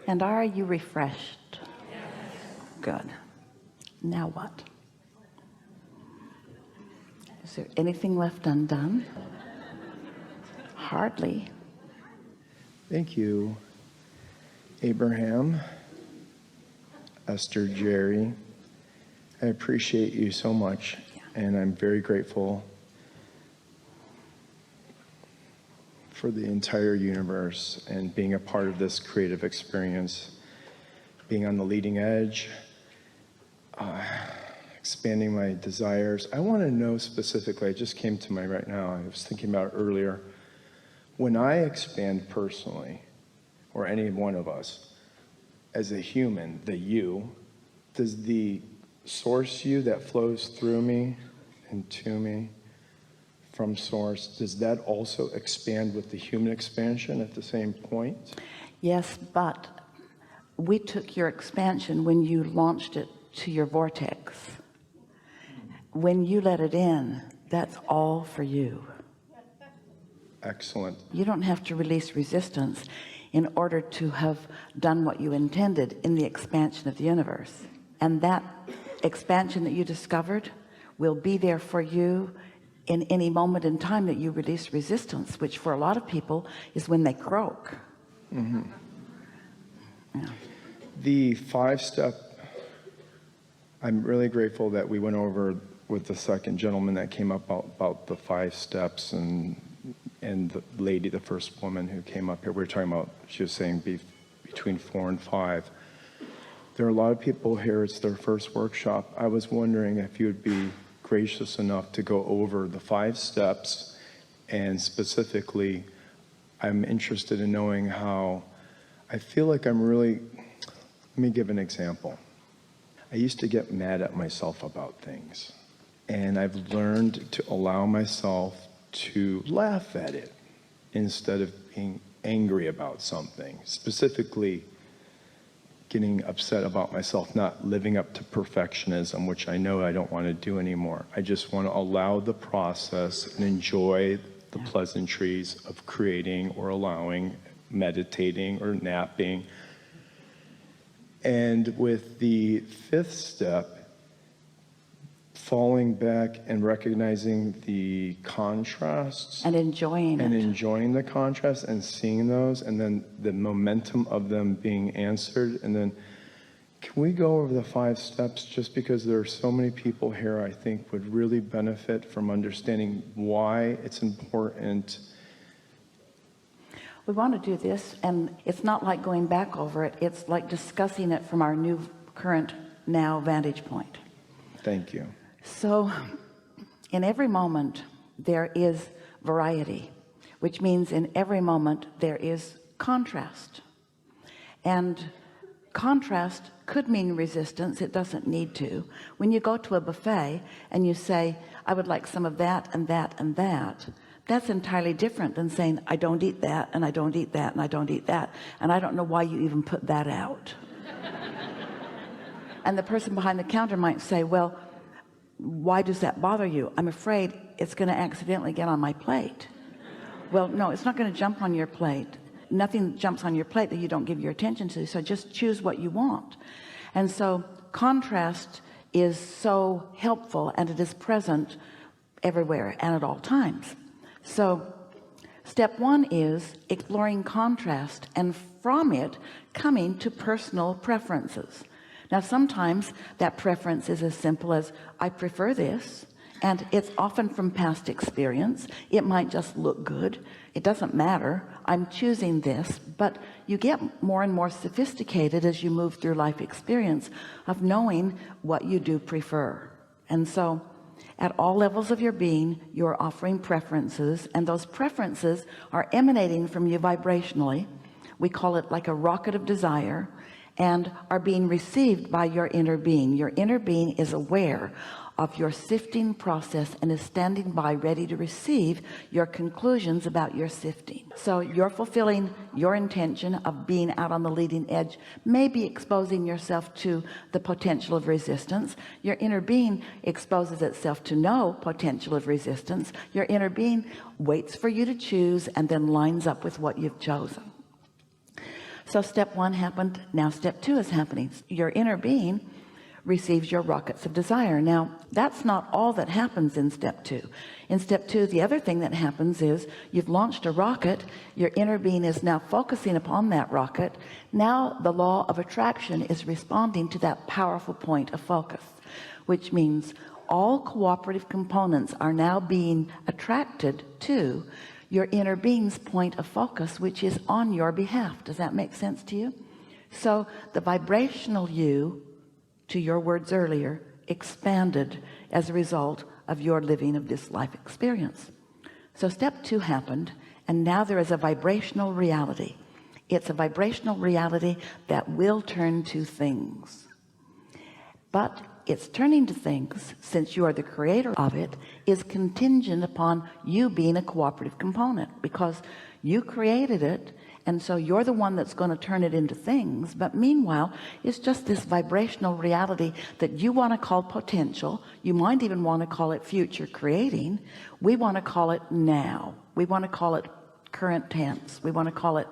And are you refreshed? Good. Now what? Is there anything left undone? Hardly. Thank you, Abraham, Esther, Jerry. I appreciate you so much, and I'm very grateful for the entire universe and being a part of this creative experience, being on the leading edge, expanding my desires. I want to know specifically, it just came to mind right now, I was thinking about it earlier, when I expand personally, or any one of us, as a human, the you, does the source you that flows through me and to me from source, does that also expand with the human expansion at the same point? Yes, but we took your expansion when you launched it to your vortex. When you let it in, that's all for you. Excellent. You don't have to release resistance in order to have done what you intended in the expansion of the universe. And that expansion that you discovered will be there for you in any moment in time that you release resistance, which for a lot of people is when they croak. Mm-hmm. Yeah. The 5-step, I'm really grateful that we went over with the second gentleman that came up about the 5 steps, and the lady, the first woman who came up here, we were talking about, she was saying between 4 and 5. There are a lot of people here, it's their first workshop. I was wondering if you would be gracious enough to go over the 5 steps, and specifically, I'm interested in knowing how, I feel like I'm really, let me give an example. I used to get mad at myself about things, and I've learned to allow myself to laugh at it instead of being angry about something, specifically getting upset about myself not living up to perfectionism, which I know I don't want to do anymore. I just want to allow the process and enjoy the pleasantries of creating or allowing, meditating or napping. And with the 5th step, falling back and recognizing the contrasts and enjoying the contrasts and seeing those, and then the momentum of them being answered. And then can we go over the 5 steps, just because there are so many people here I think would really benefit from understanding why it's important. We want to do this, and it's not like going back over it, it's like discussing it from our new current now vantage point. Thank you. So in every moment there is variety, which means in every moment there is contrast. And contrast could mean resistance. It doesn't need to. When you go to a buffet and you say, I would like some of that and that and that, that's entirely different than saying, I don't eat that and I don't eat that and I don't eat that, and I don't know why you even put that out. And the person behind the counter might say, well, why does that bother you? I'm afraid it's going to accidentally get on my plate. Well, no, it's not going to jump on your plate. Nothing jumps on your plate that you don't give your attention to, so just choose what you want. And so contrast is so helpful, and it is present everywhere and at all times. So step 1 is exploring contrast, and from it coming to personal preferences. Now sometimes that preference is as simple as, I prefer this, and it's often from past experience. It might just look good. It doesn't matter. I'm choosing this. But you get more and more sophisticated as you move through life experience of knowing what you do prefer. And so at all levels of your being, you're offering preferences, and those preferences are emanating from you vibrationally. We call it like a rocket of desire, and are being received by your inner being. Your inner being is aware of your sifting process and is standing by ready to receive your conclusions about your sifting. So you're fulfilling your intention of being out on the leading edge, maybe exposing yourself to the potential of resistance. Your inner being exposes itself to no potential of resistance. Your inner being waits for you to choose and then lines up with what you've chosen. So step 1 happened. Now step 2 is happening. Your inner being receives your rockets of desire. Now that's not all that happens in step 2. In step 2, the other thing that happens is you've launched a rocket. Your inner being is now focusing upon that rocket. Now the law of attraction is responding to that powerful point of focus, which means all cooperative components are now being attracted to your inner being's point of focus, which is on your behalf. Does that make sense to you? So the vibrational you, to your words earlier, expanded as a result of your living of this life experience. So step 2 happened, and now there is a vibrational reality. It's a vibrational reality that will turn to things, but it's turning to things, since you are the creator of it, is contingent upon you being a cooperative component, because you created it, and so you're the one that's going to turn it into things. But meanwhile, it's just this vibrational reality that you want to call potential. You might even want to call it future creating. We want to call it now. We want to call it current tense. We want to call it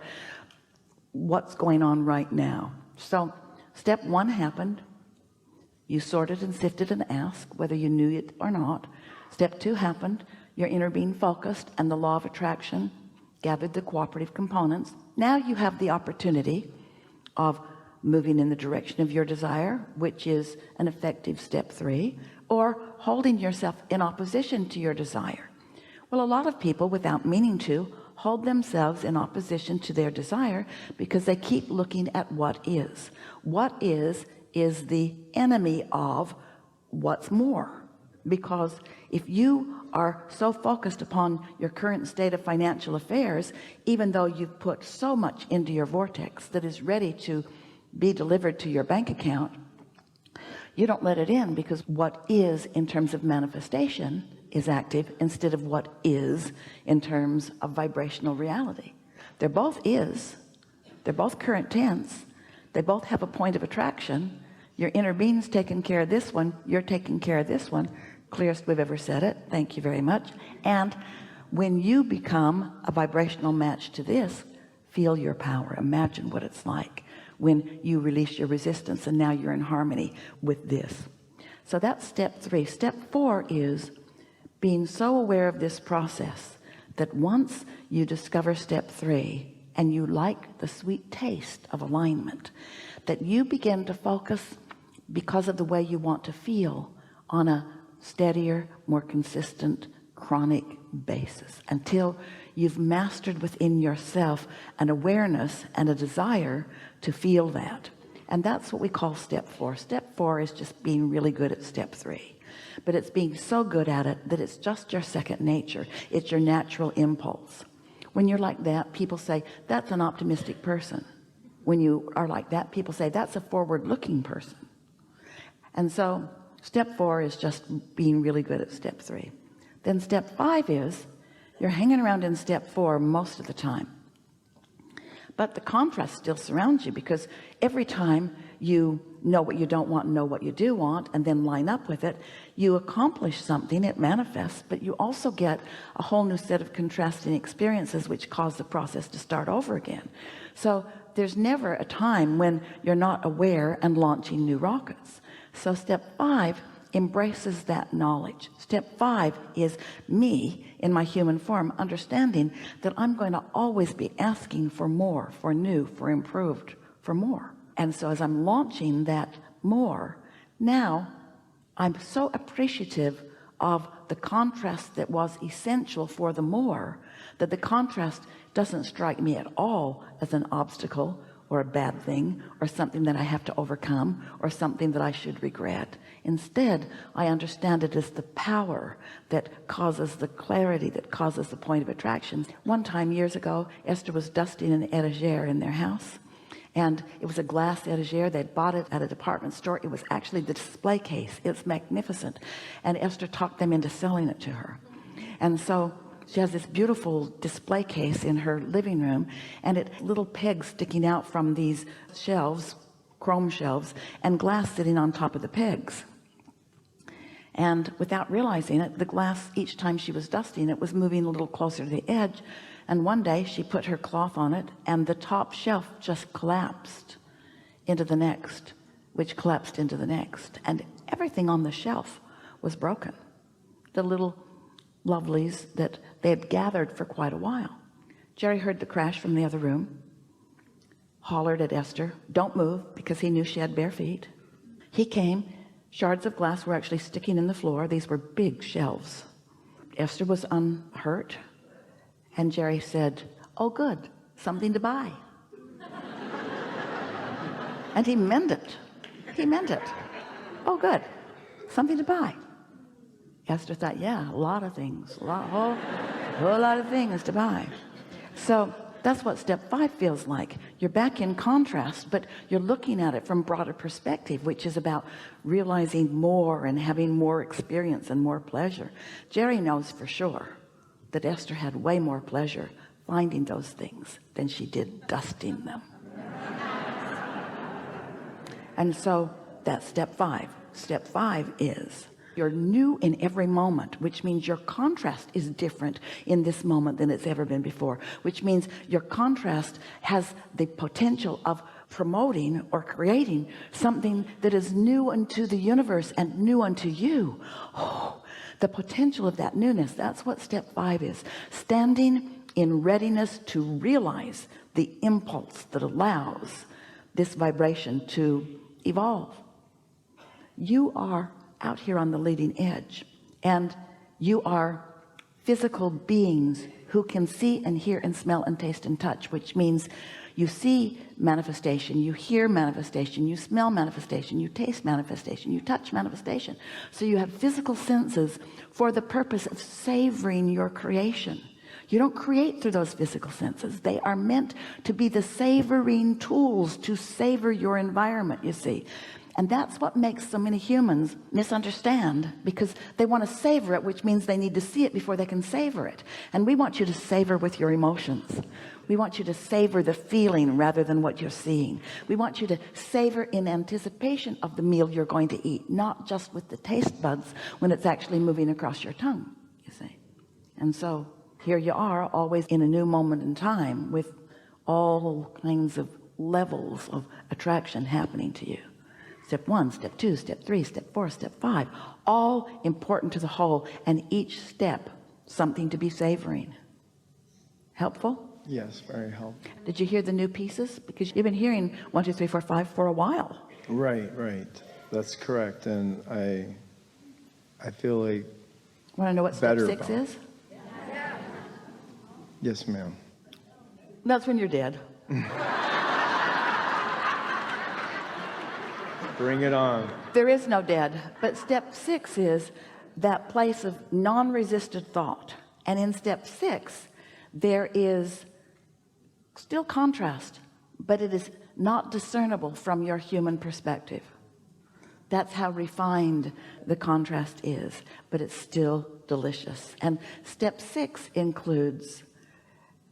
what's going on right now. So step 1 happened. You sorted and sifted and asked whether you knew it or not. Step 2 happened. Your inner being focused, and the law of attraction gathered the cooperative components. Now you have the opportunity of moving in the direction of your desire, which is an effective step 3, or holding yourself in opposition to your desire. Well, a lot of people, without meaning to, hold themselves in opposition to their desire because they keep looking at what is. What is the enemy of what's more. Because if you are so focused upon your current state of financial affairs, even though you've put so much into your vortex that is ready to be delivered to your bank account, you don't let it in, because what is in terms of manifestation is active instead of what is in terms of vibrational reality. They're both current tense. They both have a point of attraction. Your inner being's taking care of this one, you're taking care of this one. Clearest we've ever said it. Thank you very much. And when you become a vibrational match to this, feel your power. Imagine what it's like when you release your resistance and now you're in harmony with this. So that's step 3. Step 4 is being so aware of this process that once you discover step 3 and you like the sweet taste of alignment, that you begin to focus, because of the way you want to feel, on a steadier, more consistent, chronic basis, until you've mastered within yourself an awareness and a desire to feel that. And that's what we call step 4. Step 4 is just being really good at step 3, but it's being so good at it that it's just your second nature. It's your natural impulse. When you're like that, people say that's an optimistic person. When you are like that, people say that's a forward-looking person. And so step 4 is just being really good at step 3. Then step 5 is you're hanging around in step 4 most of the time, but the contrast still surrounds you, because every time you know what you don't want and know what you do want and then line up with it, you accomplish something, it manifests, but you also get a whole new set of contrasting experiences which cause the process to start over again. So there's never a time when you're not aware and launching new rockets. So step 5 embraces that knowledge. Step 5 is me in my human form, understanding that I'm going to always be asking for more, for new, for improved, for more. And so as I'm launching that more, now I'm so appreciative of the contrast that was essential for the more, that the contrast doesn't strike me at all as an obstacle or a bad thing or something that I have to overcome or something that I should regret. Instead, I understand it as the power that causes the clarity, that causes the point of attraction. One time years ago, Esther was dusting an etagere in their house, and it was a glass etagere. They'd bought it at a department store. It was actually the display case. It's magnificent, and Esther talked them into selling it to her. And so she has this beautiful display case in her living room, and it little pegs sticking out from these shelves, chrome shelves, and glass sitting on top of the pegs. And without realizing it, the glass, each time she was dusting it, was moving a little closer to the edge And one day she put her cloth on it, and the top shelf just collapsed into the next, which collapsed into the next, and everything on the shelf was broken. The little lovelies that they had gathered for quite a while. Jerry heard the crash from the other room, hollered at Esther, don't move, because he knew she had bare feet. He came. Shards of glass were actually sticking in the floor. These were big shelves. Esther was unhurt, and Jerry said, oh good, something to buy. And he meant it. He meant it. Oh good, something to buy. Esther thought, yeah, a lot of things, whole lot of things to buy. So that's what step 5 feels like. You're back in contrast, but you're looking at it from broader perspective, which is about realizing more and having more experience and more pleasure. Jerry knows for sure that Esther had way more pleasure finding those things than she did dusting them. And so that's step 5. Step 5 is you're new in every moment, which means your contrast is different in this moment than it's ever been before, which means your contrast has the potential of promoting or creating something that is new unto the universe and new unto you. Oh, the potential of that newness. That's what step 5 is. Standing in readiness to realize the impulse that allows this vibration to evolve. You are out here on the leading edge, and you are physical beings who can see and hear and smell and taste and touch, which means you see manifestation, you hear manifestation, you smell manifestation, you taste manifestation, you touch manifestation. So you have physical senses for the purpose of savoring your creation. You don't create through those physical senses. They are meant to be the savoring tools to savor your environment, you see. And that's what makes so many humans misunderstand, because they want to savor it, which means they need to see it before they can savor it. And we want you to savor with your emotions. We want you to savor the feeling rather than what you're seeing. We want you to savor in anticipation of the meal you're going to eat, not just with the taste buds when it's actually moving across your tongue, you see. And so here you are, always in a new moment in time, with all kinds of levels of attraction happening to you. Step 1, step 2, step 3, step 4, step 5, all important to the whole, and each step something to be savoring. Helpful? Yes, very helpful. Did you hear the new pieces? Because you've been hearing 1, 2, 3, 4, 5 for a while. Right. That's correct. And I feel like Want to know what step 6 is? Yes, ma'am. That's when you're dead. Bring it on. There is no dead, but step 6 is that place of non-resisted thought. And in step 6 there is still contrast, but it is not discernible from your human perspective. That's how refined the contrast is, but it's still delicious. And step 6 includes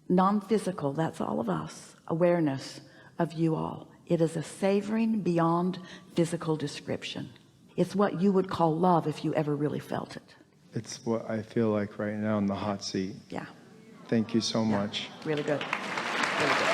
non-physical, that's all of us, awareness of you all. It is a savoring beyond physical description. It's what you would call love if you ever really felt it. It's what I feel like right now in the hot seat. Yeah. Thank you so much. Really good. Really good.